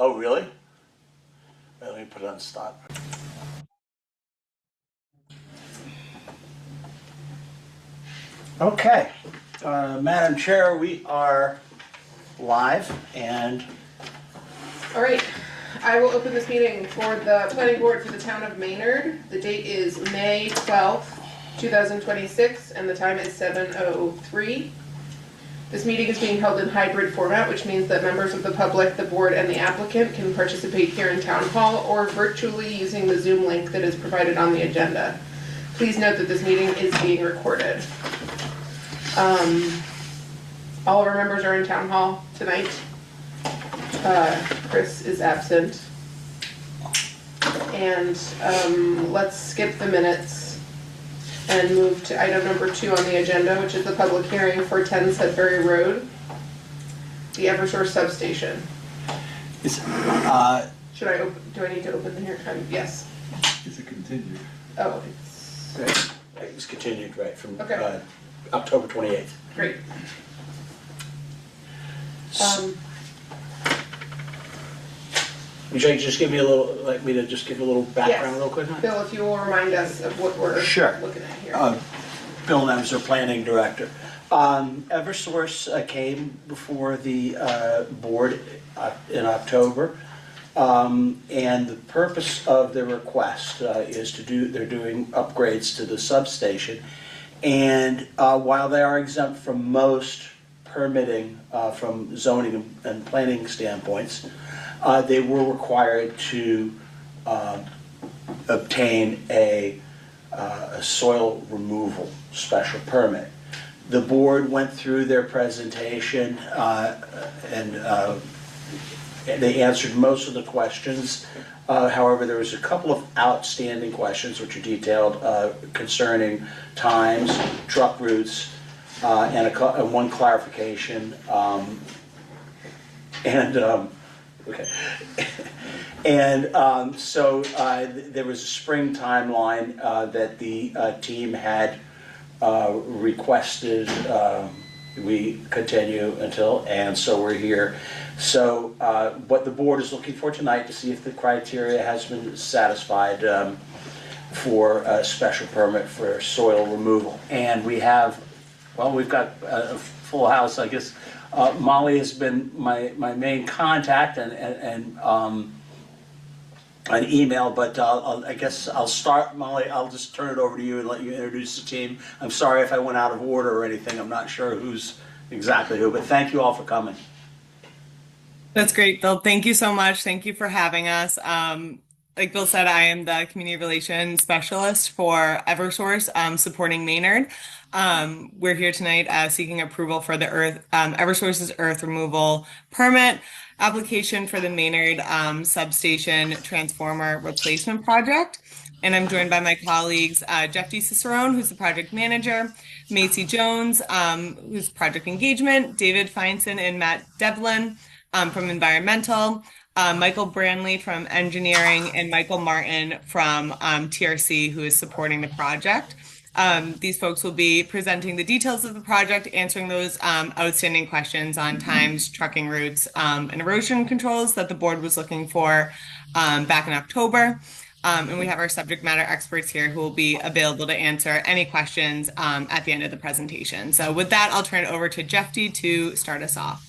Oh, really? Let me put it on stop. Okay, Madam Chair, we are live and All right, I will open this meeting for the planning board for the town of Maynard. The date is May 12th, 2026, and the time is 7:03. This meeting is being held in hybrid format, which means that members of the public, the board, and the applicant can participate here in town hall or virtually using the Zoom link that is provided on the agenda. Please note that this meeting is being recorded. All of our members are in town hall tonight. Chris is absent. And let's skip the minutes and move to item number 2 on the agenda, which is the public hearing for 10 Sudbury Road, the Eversource substation. it's, Should I open, do I need to open the hearing? Yes. Is it continued? Oh, it was continued, right, from Okay. October 28th. great. Would you like to just give me a little, like me to just give a little background real quick? Bill, if you will remind us of what we're Sure. looking at here. Bill Nems, our planning director. Eversource came before the board in October. And the purpose of the request is they're doing upgrades to the substation. And while they are exempt from most permitting from zoning and planning standpoints, they were required to obtain a soil removal special permit. The board went through their presentation and they answered most of the questions. However, there was a couple of outstanding questions which are detailed concerning times, truck routes, and one clarification. Okay. And so there was a spring timeline that the team had requested we continue until, and so we're here. So what the board is looking for tonight to see if the criteria has been satisfied for a special permit for soil removal. And we have, well, we've got a full house, I guess. Molly has been my main contact and an email, but I guess I'll start, Molly. I'll just turn it over to you and let you introduce the team. I'm sorry if I went out of order or anything. I'm not sure who's exactly who, but thank you all for coming. That's great, Bill. Thank you so much. Thank you for having us. Like Bill said, I am the community relations specialist for Eversource, supporting Maynard. We're here tonight seeking approval for the Eversource's earth removal permit application for the Maynard substation transformer replacement project. And I'm joined by my colleagues, Jeff DeCicierone, who's the project manager, Macy Jones, who's project engagement, David Feinson and Matt Devlin from environmental, Michael Branley from engineering, and Michael Martin from TRC, who is supporting the project. These folks will be presenting the details of the project, answering those outstanding questions on times, trucking routes, and erosion controls that the board was looking for back in October. And we have our subject matter experts here who will be available to answer any questions at the end of the presentation. So with that, I'll turn it over to Jeff D to start us off.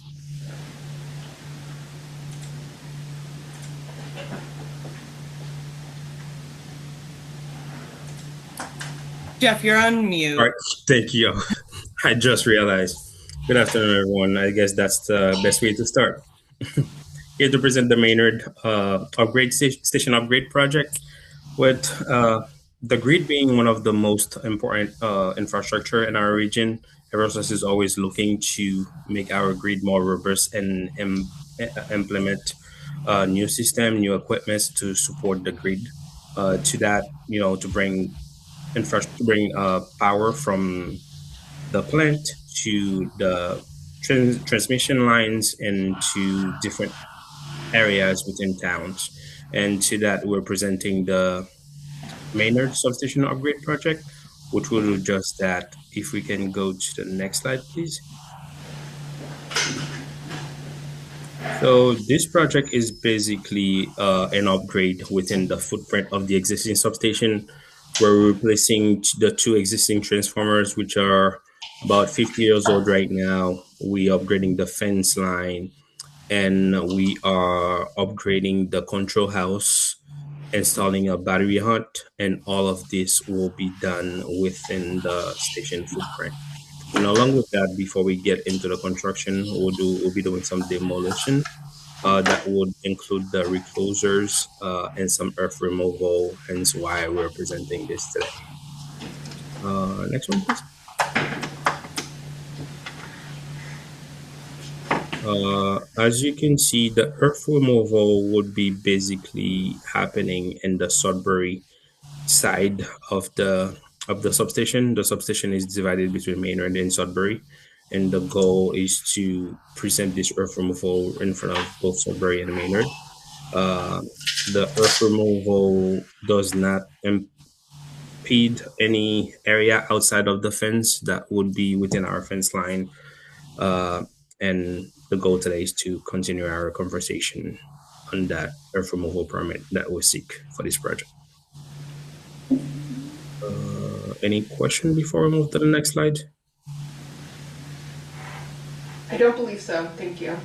Jeff, you're on mute. All right, thank you. I just realized. Good afternoon, everyone. I guess that's the best way to start. Here to present the Maynard station upgrade project, with the grid being one of the most important infrastructure in our region. Eversource is always looking to make our grid more robust and implement new system, new equipment to support the grid. To that, to bring power from the plant to the transmission lines and to different areas within towns. And to that, we're presenting the Maynard substation upgrade project, which will do just that. If we can go to the next slide, please. So this project is basically an upgrade within the footprint of the existing substation. We're replacing the two existing transformers, which are about 50 years old right now. We upgrading the fence line, and we are upgrading the control house, installing a battery hut, and all of this will be done within the station footprint. And along with that, before we get into the construction, we'll be doing some demolition. That would include the reclosers and some earth removal, hence why we're presenting this today. Next one, please. As you can see, the earth removal would be basically happening in the Sudbury side of the substation. The substation is divided between Maynard and Sudbury, and the goal is to present this earth removal in front of both Sudbury and Maynard. The earth removal does not impede any area outside of the fence that would be within our fence line. And the goal today is to continue our conversation on that earth removal permit that we seek for this project. Any question before we move to the next slide? I don't believe so. Thank you.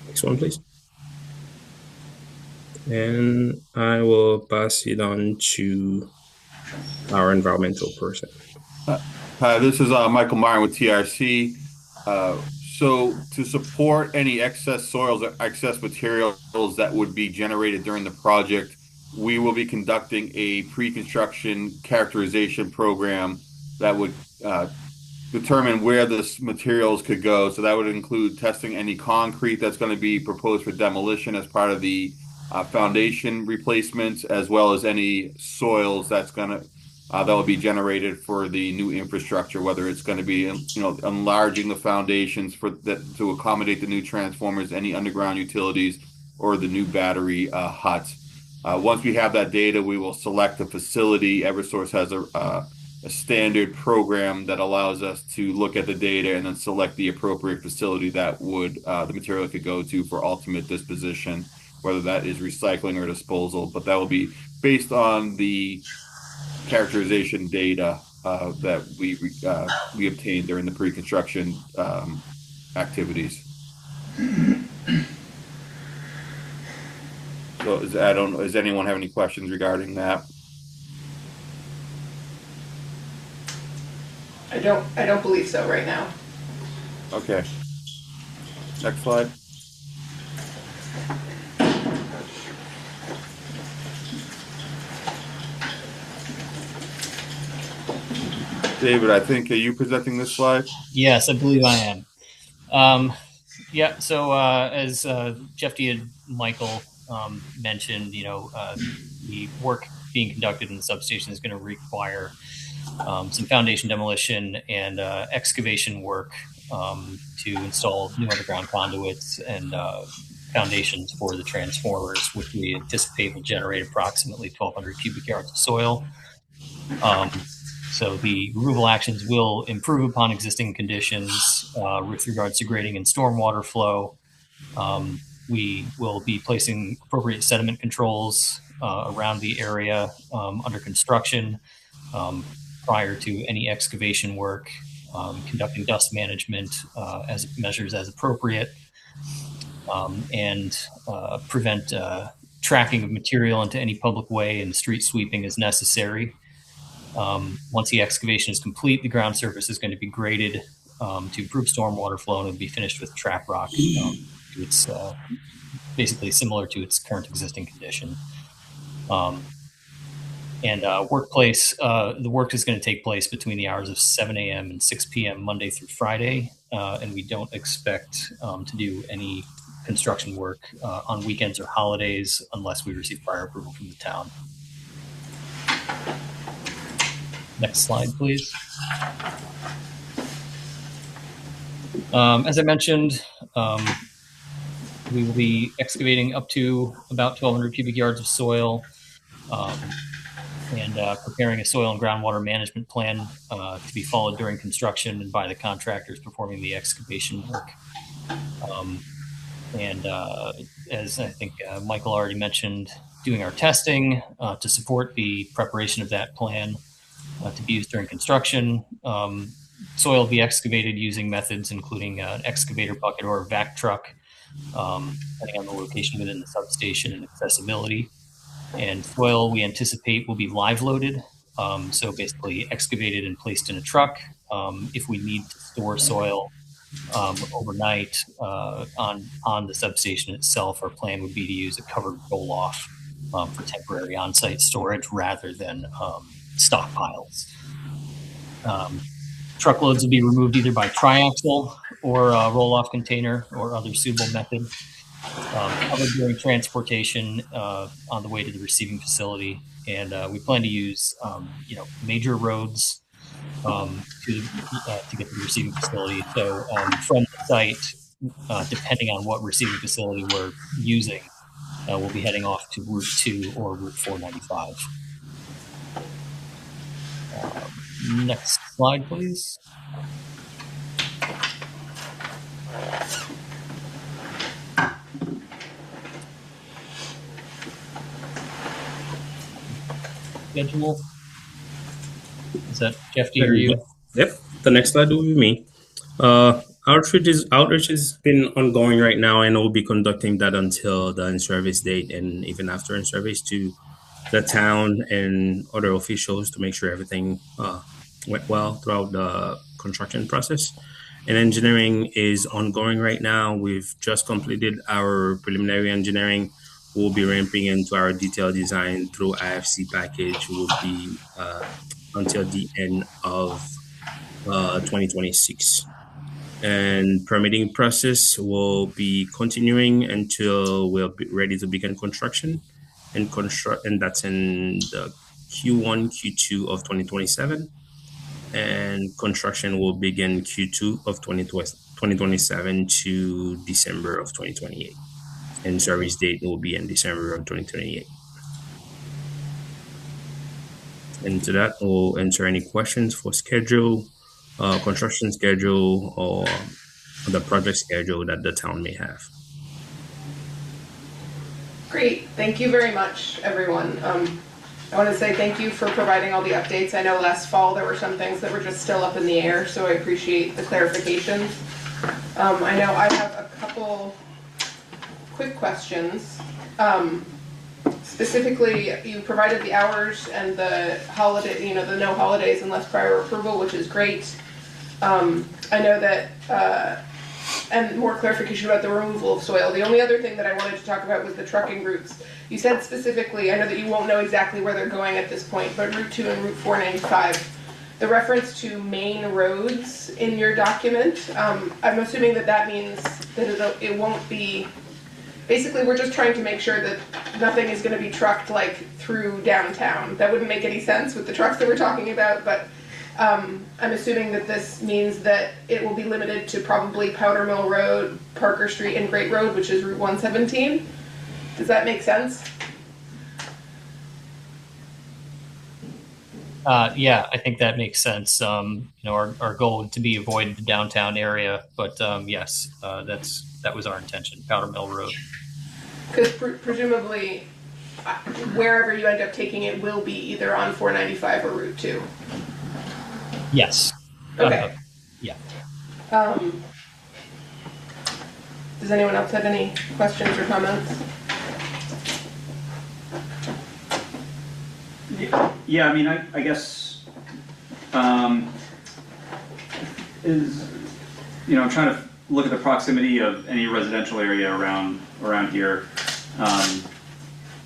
Next one, please. And I will pass it on to our environmental person. Hi, this is Michael Martin with TRC. So to support any excess soils or excess materials that would be generated during the project, we will be conducting a pre-construction characterization program that would determine where the materials could go. So that would include testing any concrete that's going to be proposed for demolition as part of the foundation replacements, as well as any soils that will be generated for the new infrastructure, whether it's going to be enlarging the foundations to accommodate the new transformers, any underground utilities, or the new battery huts. Once we have that data, we will select a facility. Eversource has a standard program that allows us to look at the data and then select the appropriate facility that the material could go to for ultimate disposition, whether that is recycling or disposal. But that will be based on the characterization data that we obtained during the pre-construction activities. So does anyone have any questions regarding that? I don't believe so right now. Okay. Next slide. David, I think, are you presenting this slide? Yes, I believe I am. Yeah, so as Jeff D. and Michael mentioned, the work being conducted in the substation is going to require some foundation demolition and excavation work to install new underground conduits and foundations for the transformers, which we anticipate will generate approximately 1,200 cubic yards of soil. So the removal actions will improve upon existing conditions with regards to grading and stormwater flow. We will be placing appropriate sediment controls around the area under construction prior to any excavation work, conducting dust management as measures as appropriate, and prevent tracking of material into any public way, and street sweeping as necessary. Once the excavation is complete, the ground surface is going to be graded to improve stormwater flow, and it'll be finished with trap rock. It's basically similar to its current existing condition. Workplace, the work is going to take place between the hours of 7 a.m. and 6 p.m. Monday through Friday, and we don't expect to do any construction work on weekends or holidays unless we receive prior approval from the town. Next slide, please. As I mentioned, we will be excavating up to about 1,200 cubic yards of soil and preparing a soil and groundwater management plan to be followed during construction and by the contractors performing the excavation work. And as I think Michael already mentioned, doing our testing to support the preparation of that plan to be used during construction. Soil will be excavated using methods including an excavator bucket or a vac truck, depending on the location within the substation and accessibility. And soil we anticipate will be live loaded. So basically excavated and placed in a truck. If we need to store soil overnight on the substation itself, our plan would be to use a covered roll-off for temporary on-site storage rather than stockpiles. Truckloads will be removed either by triaxle or a roll-off container or other suitable method. Covered during transportation on the way to the receiving facility, and we plan to use major roads to get to the receiving facility. So from the site, depending on what receiving facility we're using, we'll be heading off to Route 2 or Route 495. Next slide, please. Schedule. Is that Jeff? Do you hear you? Yep. The next slide will be me. Outreach has been ongoing right now, and we'll be conducting that until the in-service date and even after in-service to the town and other officials to make sure everything went well throughout the construction process. And engineering is ongoing right now. We've just completed our preliminary engineering. We'll be ramping into our detailed design through IFC package. Will be until the end of 2026. And permitting process will be continuing until we'll be ready to begin construction and that's in the Q1, Q2 of 2027. And construction will begin Q2 of 2027 to December of 2028. And service date will be in December of 2028. And to that, we'll answer any questions for schedule, construction schedule, or the project schedule that the town may have. Great, thank you very much, everyone. I want to say thank you for providing all the updates. I know last fall there were some things that were just still up in the air, so I appreciate the clarifications. I know I have a couple quick questions. Specifically, you provided the hours and the holiday, the no holidays unless prior approval, which is great. I know that, and more clarification about the removal of soil. The only other thing that I wanted to talk about was the trucking routes. You said specifically, I know that you won't know exactly where they're going at this point, but Route 2 and Route 495, the reference to main roads in your document, I'm assuming that that means that it won't be, basically we're just trying to make sure that nothing is going to be trucked like through downtown. That wouldn't make any sense with the trucks that we're talking about, but I'm assuming that this means that it will be limited to probably Powder Mill Road, Parker Street, and Great Road, which is Route 117. Does that make sense? Yeah, I think that makes sense. Our goal would to be avoid the downtown area, but yes, that was our intention. Powder Mill Road. Because presumably, wherever you end up taking it will be either on 495 or Route 2. Yes. Okay. Yeah. Does anyone else have any questions or comments? Yeah, I mean, I guess I'm trying to look at the proximity of any residential area around here.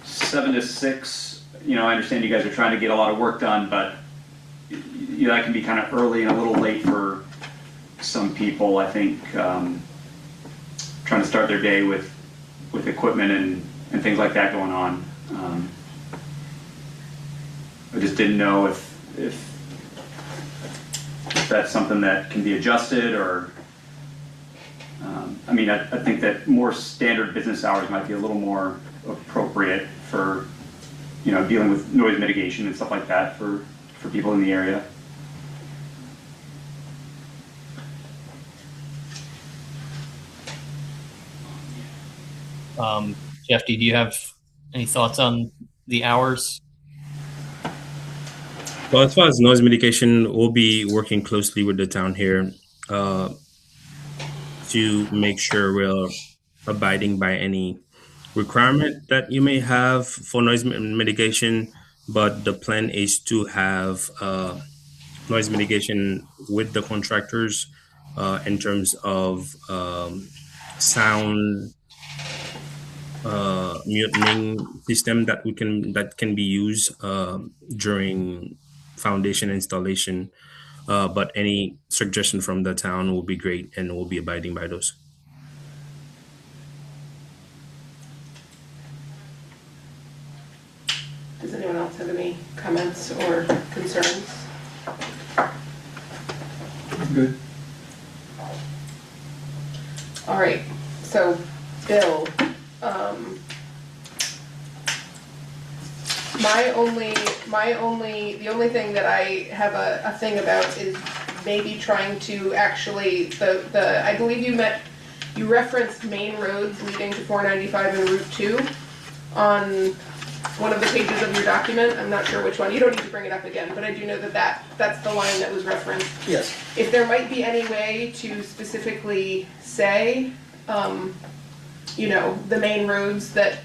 7 to 6, I understand you guys are trying to get a lot of work done, but that can be kind of early and a little late for some people, I think, trying to start their day with equipment and things like that going on. I just didn't know if that's something that can be adjusted, or I think that more standard business hours might be a little more appropriate for dealing with noise mitigation and stuff like that for people in the area. Jeff, do you have any thoughts on the hours? Well, as far as noise mitigation, we'll be working closely with the town here to make sure we're abiding by any requirement that you may have for noise mitigation. But the plan is to have noise mitigation with the contractors in terms of sound muting system that can be used during foundation installation. But any suggestion from the town will be great, and we'll be abiding by those. Does anyone else have any comments or concerns? Good. All right, so Bill, the only thing that I have a thing about is maybe trying to actually, I believe you referenced main roads leading to 495 and Route 2 on one of the pages of your document. I'm not sure which one. You don't need to bring it up again, but I do know that's the line that was referenced. Yes. If there might be any way to specifically say, the main roads that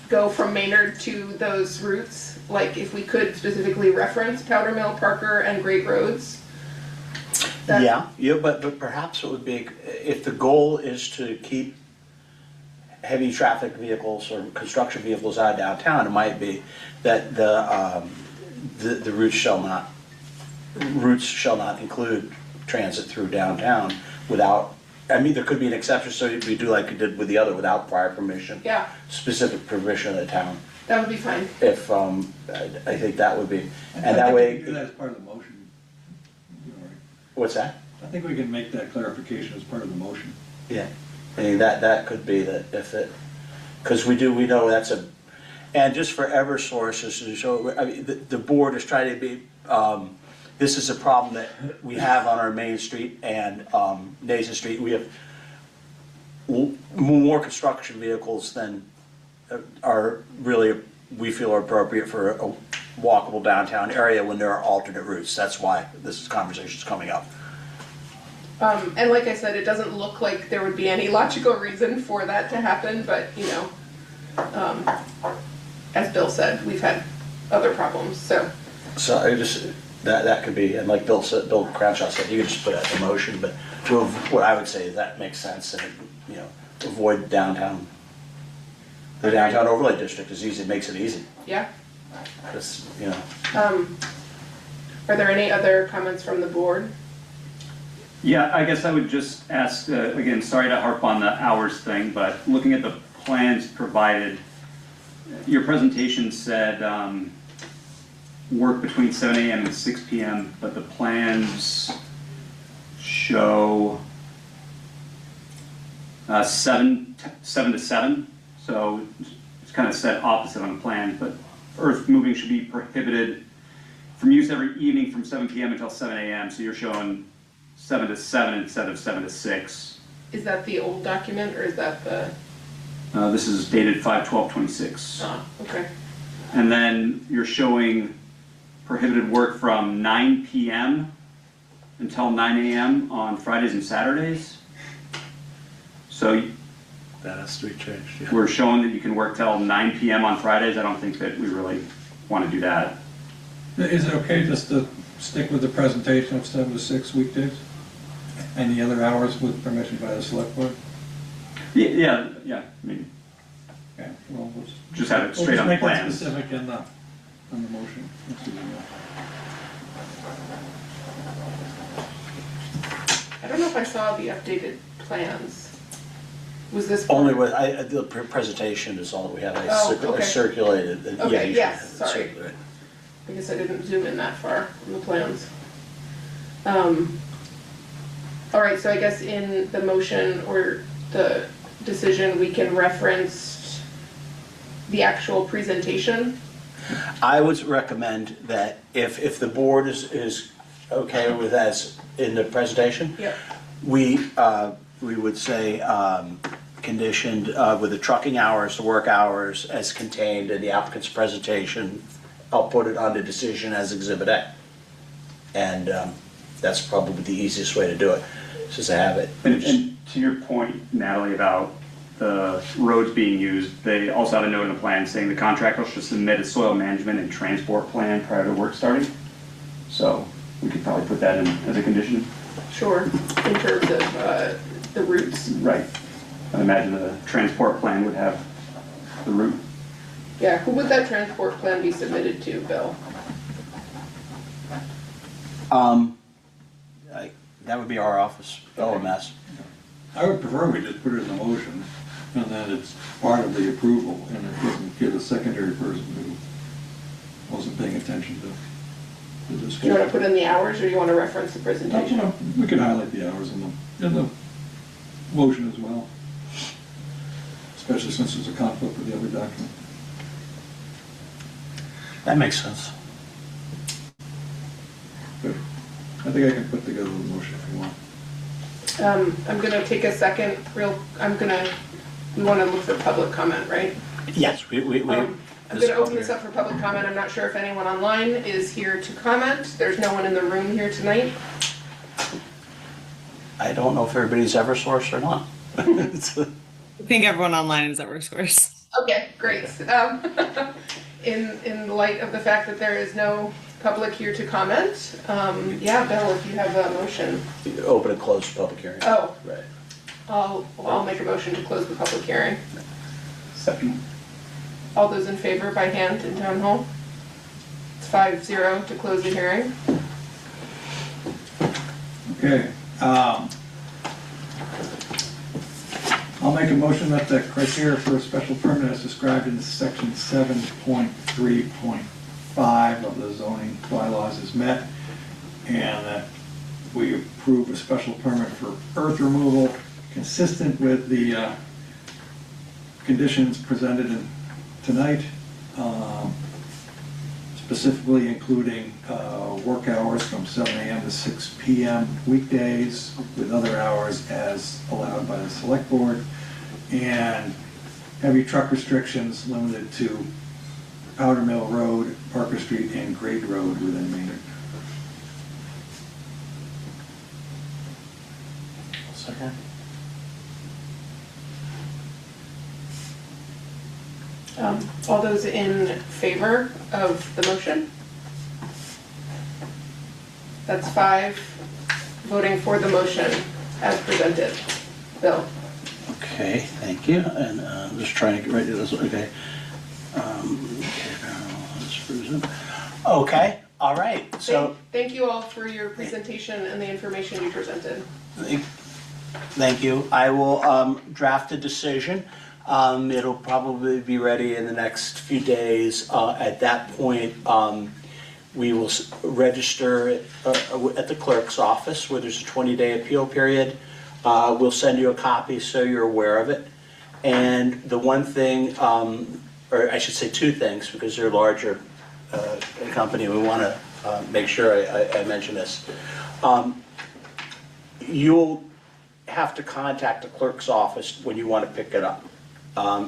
go from Maynard to those routes, like if we could specifically reference Powder Mill, Parker, and Great Roads. But perhaps it would be, if the goal is to keep heavy traffic vehicles or construction vehicles out of downtown, it might be that the routes shall not include transit through downtown without, there could be an exception, so we do like we did with the other, without prior permission. Yeah, Specific permission of the town. that would be fine. If, I think that would be, and that I think we way, can do that as part of the motion. what's that? I think we can make that clarification as part of the motion. Yeah, I mean, that could be that if it, because we know that's and just for Eversource, so, the board is trying to be, this is a problem that we have on our Main Street and, Nason Street. We have more construction vehicles than are really, we feel are appropriate for a walkable downtown area when there are alternate routes. That's why this conversation is coming up. And like I said, it doesn't look like there would be any logical reason for that to happen, but, as Bill said, we've had other problems, so. So I just, that could be, and like Bill Crownshaw said, you could just put out the motion, but what I would say, that makes sense, and, avoid downtown. The downtown overlay district is easy, makes it easy, Yeah. because, Are there any other comments from the board? Yeah, I guess I would just ask, again, sorry to harp on the hours thing, but looking at the plans provided, your presentation said work between 7 a.m. and 6 p.m., but the plans show 7 to 7, so it's kind of set opposite on the plan, but earth moving should be prohibited from use every evening from 7 p.m. until 7 a.m., so you're showing 7 to 7 instead of 7 to 6. Is that the old document, or is that the, This is dated 5/12/26. okay. And then you're showing prohibited work from 9 p.m. until 9 a.m. on Fridays and Saturdays. So that has to be changed, yeah. we're showing that you can work till 9 p.m. on Fridays. I don't think that we really want to do that. Is it okay just to stick with the presentation of 7 to 6 weekdays? And the other hours with permission by the select board? Yeah. I mean, Okay, well, just have it we'll straight just on the make it plans. specific in the motion. Let's do that. I don't know if I saw the updated plans. Was this? Only with, the presentation is all that we have, I okay. circulated. Okay, you yes, should sorry. circulate. I guess I didn't zoom in that far on the plans. All right, so I guess in the motion or the decision, we can reference the actual presentation. I would recommend that if the board is okay with as in the presentation, Yep. we would say, conditioned with the trucking hours, the work hours as contained in the applicant's presentation. I'll put it on the decision as Exhibit A. And that's probably the easiest way to do it, just to have it. And to your point, Natalie, about the roads being used, they also had a note in the plan saying the contractor should submit a soil management and transport plan prior to work starting. So we could probably put that in as a condition. Sure, in terms of the routes. Right. I imagine the transport plan would have the route. Yeah, who would that transport plan be submitted to, Bill? That would be our office, OMS. I would prefer we just put it in the motion, and then it's part of the approval, and it doesn't give a secondary person who wasn't paying attention to the Do you want to discussion. put in the hours, or you want to reference the You presentation? know, we could highlight the hours in the motion as well, especially since there's a conflict with the other document. That makes sense. But I think I can put together the motion if you want. I'm gonna take a second, we want to look for public comment, right? Yes, we. I'm gonna open this up for public comment. I'm not sure if anyone online is here to comment. There's no one in the room here tonight. I don't know if everybody's Eversource or not. I think everyone online is at Eversource. Okay, great. In light of the fact that there is no public here to comment, yeah, Bill, if you have a motion. Open and close public hearing. Oh, Right. I'll make a motion to close the public hearing. Second. All those in favor by hand in town hall? It's 5-0 to close the hearing. Okay, I'll make a motion that the criteria for a special permit as described in section 7.3.5 of the zoning bylaws is met, and that we approve a special permit for earth removal consistent with the conditions presented tonight, specifically including work hours from 7 a.m. to 6 p.m. weekdays, with other hours as allowed by the select board, and heavy truck restrictions limited to Powder Mill Road, Parker Street, and Grade Road within Maynard. Second. All those in favor of the motion? That's 5 voting for the motion as presented. Bill? Okay, thank you, and I'm just trying to get ready to this, okay. Okay, all right, so, Thank you all for your presentation and the information you presented. thank you. I will draft a decision. It'll probably be ready in the next few days. At that point, we will register it at the clerk's office where there's a 20-day appeal period. We'll send you a copy so you're aware of it. And the one thing, or I should say two things, because they're a larger company, we want to make sure I mention this. You'll have to contact the clerk's office when you want to pick it up.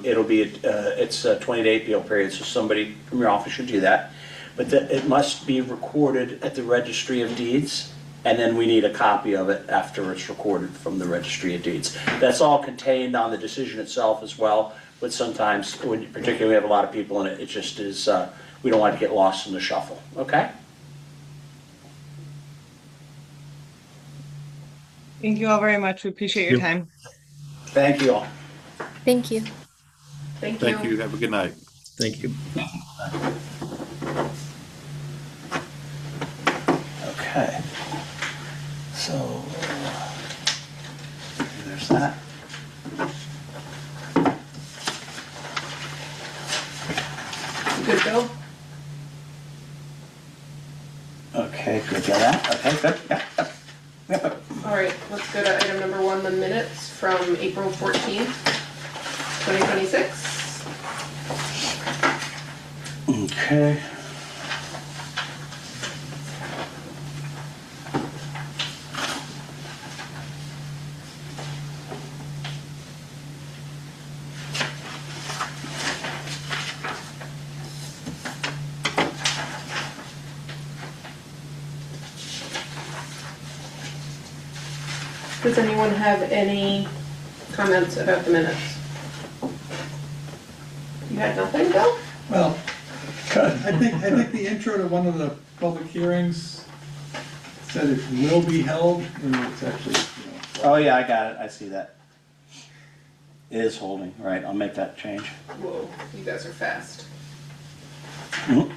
It'll be, it's a 20-day appeal period, so somebody from your office should do that. But it must be recorded at the Registry of Deeds, and then we need a copy of it after it's recorded from the Registry of Deeds. That's all contained on the decision itself as well, but sometimes, particularly when we have a lot of people in it, it just is, we don't want to get lost in the shuffle, okay? Thank you all very much. We appreciate your time. Thank you all. Thank you. Thank you. Thank you. Have a good night. Thank you. Okay. So, there's that. You good, Bill? Okay, good, got that, okay, good, yeah, yep. Yep. All right, let's go to item number 1, the minutes from April 14th, 2026. Okay. Does anyone have any comments about the minutes? You had nothing, Bill? Well, I think the intro to one of the public hearings said it will be held, and it's actually, Oh, yeah, I got it, I see that. It is holding, right, I'll make that change. Whoa, you guys are fast. Mhm.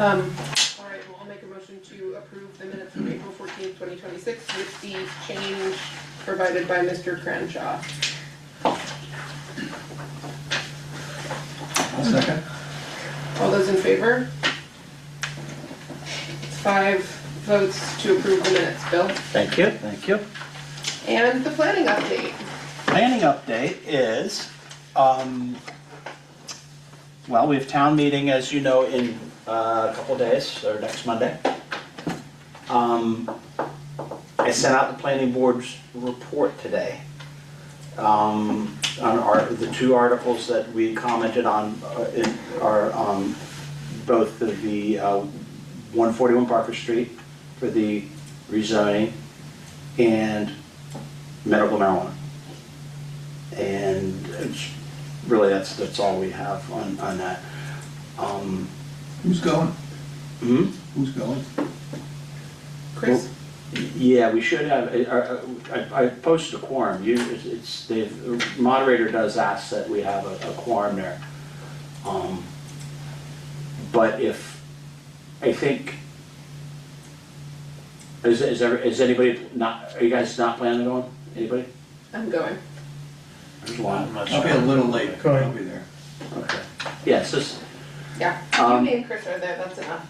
All right, well, I'll make a motion to approve the minutes from April 14th, 2026 with the change provided by Mr. Crenshaw. I'll second. All those in favor? 5 votes to approve the minutes. Bill? Thank you, thank you. And the planning update. Planning update is, well, we have town meeting, as you know, in a couple days, or next Monday. I sent out the planning board's report today. On the 2 articles that we commented on are both the 141 Parker Street for the rezoning and medical marijuana. And it's really, that's all we have on that. Who's going? Hmm? Who's going? Chris? Yeah, we should have, I posted a quorum, the moderator does ask that we have a quorum there. But if, I think, is anybody not, are you guys not planning on going? Anybody? I'm going. There's one. I'll be a little late, but I'll be there. Okay. Yeah, it's just, Yeah, Um, you and Chris are there, that's enough.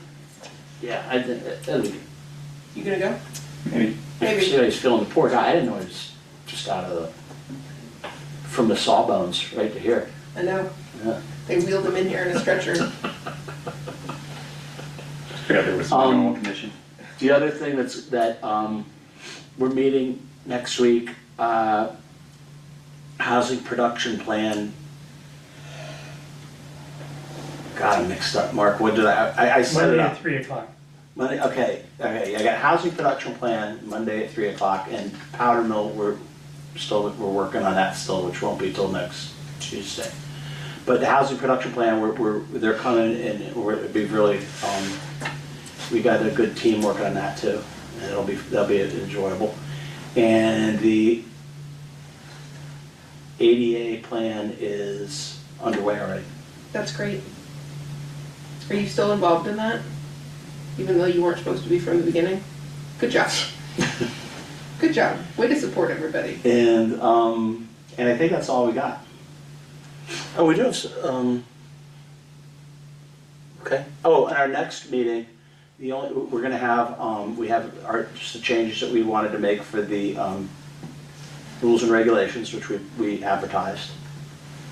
yeah, I think, You gonna go? maybe, Maybe. see how he's feeling, the poor guy, I didn't know he was just out of from the sawbones right to here. I know, Yeah. they wheeled him in here in a stretcher. Forgot there was some animal condition. The other thing that we're meeting next week, housing production plan. God, I'm mixed up, Mark, what did I set it Monday up. at 3 o'clock. Monday, okay, I got housing production plan Monday at 3 o'clock, and Powder Mill, we're working on that still, which won't be till next Tuesday. But the housing production plan, they're coming and it'd be really, we got a good team working on that too, and that'll be enjoyable. And the ADA plan is underway already. That's great. Are you still involved in that? Even though you weren't supposed to be from the beginning? Good job. Good job. Way to support everybody. And I think that's all we got. Oh, we do have, okay. Oh, and our next meeting, we're gonna have, we have just the changes that we wanted to make for the, rules and regulations, which we advertised.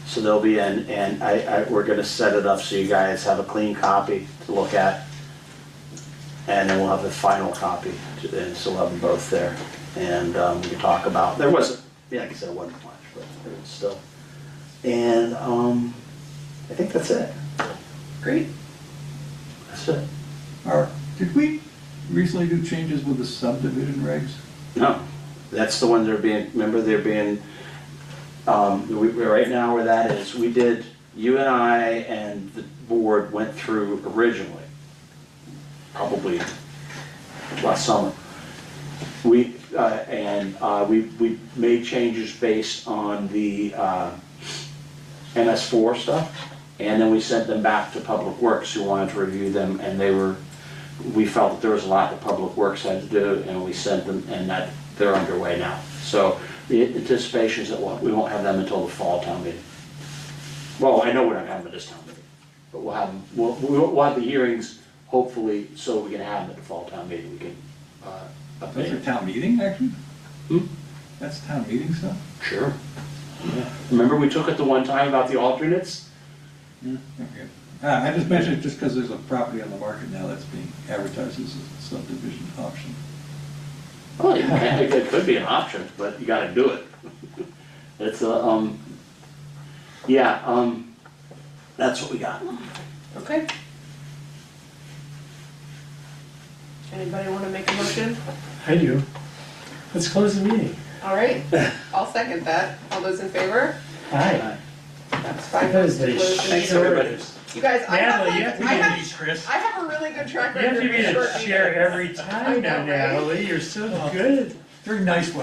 So they'll be in, and we're gonna set it up so you guys have a clean copy to look at. And then we'll have the final copy, and so we'll have them both there. And we can talk about, there wasn't, yeah, like I said, it wasn't much, but there was still. And I think that's it. Great. That's it. Did we recently do changes with the subdivision regs? No, that's the one they're being, remember they're being, right now where that is, we did, you and I and the board went through originally, probably last summer. We made changes based on the MS4 stuff, and then we sent them back to Public Works who wanted to review them, and we felt that there was a lot that Public Works had to do, and we sent them, and that they're underway now. So the anticipation is that we won't have them until the fall town meeting. Well, I know we're not having them at this town meeting, but we'll have them, we'll have the hearings hopefully so we can have them at the fall town meeting. We can Those update are it. town meeting, actually? Hmm? That's town meeting stuff? Sure. Yeah. Remember we took it the one time about the alternates? Yeah. Okay. I just mentioned it just because there's a property on the market now that's being advertised as a subdivision option. Well, it could be an option, but you gotta do it. It's That's what we got. Okay. Anybody wanna make a motion? I do. Let's close the meeting. All right, I'll second that. All those in favor? Aye. That's fine. That is a Thanks, short. everybody. You guys, I have Natalie, like, you have to I give have, these, Chris. I have a really good track You have record to be of a short chair meetings. every time now, I know, right? Natalie. You're so good. Very nice way.